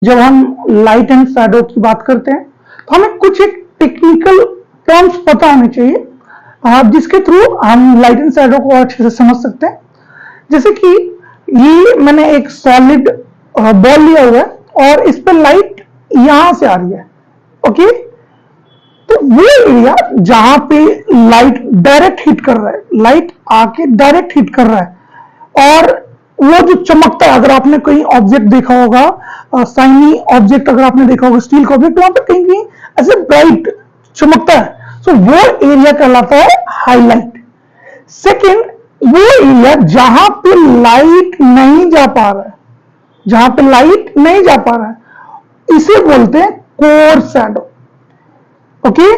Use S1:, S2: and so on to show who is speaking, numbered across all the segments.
S1: जब हम light and shadow की बात करते हैं तो हमें कुछ एक टेक्निकल टर्म्स पता होने चाहिए जिसके थ्रू हम लाइट एंड शैडो को अच्छे से समझ सकते हैं। जैसे कि ये मैंने एक सॉलिड बॉल लिया हुआ है और इस पर लाइट यहां से आ रही है, ओके। तो वो एरिया जहां पे लाइट डायरेक्ट हिट कर रहा है, लाइट आके डायरेक्ट हिट कर रहा है और वो जो चमकता है, अगर आपने कोई ऑब्जेक्ट देखा होगा, शाइनी ऑब्जेक्ट अगर आपने देखा होगा, स्टील का ऑब्जेक्ट, वहां पे कहीं कहीं ऐसे ब्राइट चमकता है, तो वो एरिया कहलाता है हाईलाइट। सेकेंड, वो एरिया जहां पे लाइट नहीं जा पा रहा है, जहां पे लाइट नहीं जा पा रहा है, इसे बोलते हैं कोर शैडो, ओके।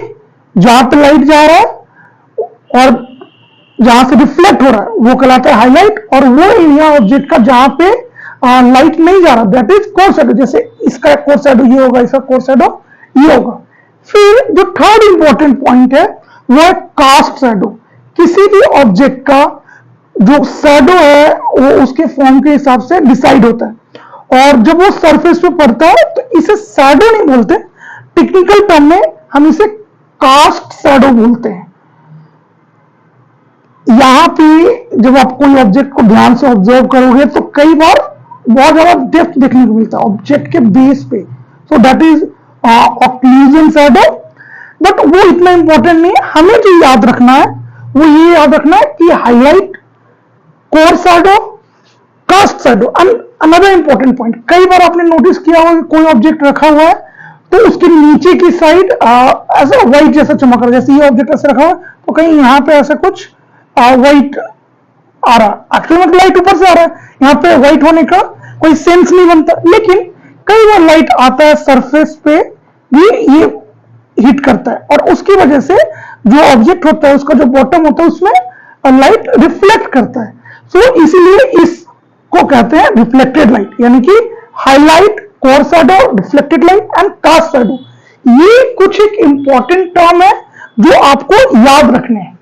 S1: जहां पे लाइट जा रहा है और जहां से रिफ्लेक्ट हो रहा है वो कहलाता है हाईलाइट, और वो एरिया ऑब्जेक्ट का जहां पे लाइट नहीं जा रहा, दैट इज कोर शैडो। जैसे इसका कोर शैडो ये होगा, इसका कोर शैडो ये होगा। फिर जो थर्ड इंपॉर्टेंट पॉइंट है वो है कास्ट शैडो। किसी भी ऑब्जेक्ट का जो शैडो है वो उसके फॉर्म के हिसाब से डिसाइड होता है, और जब वो सरफेस पे पड़ता है तो इसे शैडो नहीं बोलते, टेक्निकल टर्म में हम इसे कास्ट शैडो बोलते हैं। यहां पे जब आप कोई ऑब्जेक्ट को ध्यान से ऑब्जर्व करोगे तो कई बार बहुत ज्यादा डेप्थ देखने को मिलता है ऑब्जेक्ट के बेस पे, so that is occlusion shadow. But वो इतना इंपॉर्टेंट नहीं है, हमें जो याद रखना है वो ये याद रखना है कि highlight, core shadow, cast shadow. Another important point, कई बार आपने नोटिस किया होगा कोई ऑब्जेक्ट रखा हुआ है तो उसके नीचे की साइड ऐसा व्हाइट जैसा चमक रहा है, जैसे ये ऑब्जेक्ट ऐसे रखा हुआ है तो कहीं यहाँ पे ऐसा कुछ व्हाइट आ रहा, एक्चुअली मतलब लाइट ऊपर से आ रहा है, यहाँ पे व्हाइट होने का कोई सेंस नहीं बनता। लेकिन कई बार लाइट आता है सरफेस पे भी ये हिट करता है, और उसकी वजह से जो ऑब्जेक्ट होता है उसका जो बॉटम होता है उसमें लाइट रिफ्लेक्ट करता है। सो इसीलिए इसको कहते हैं रिफ्लेक्टेड लाइट, यानी कि highlight, core shadow, reflected light and cast shadow. ये कुछ एक इंपॉर्टेंट टर्म है जो आपको याद रखने हैं।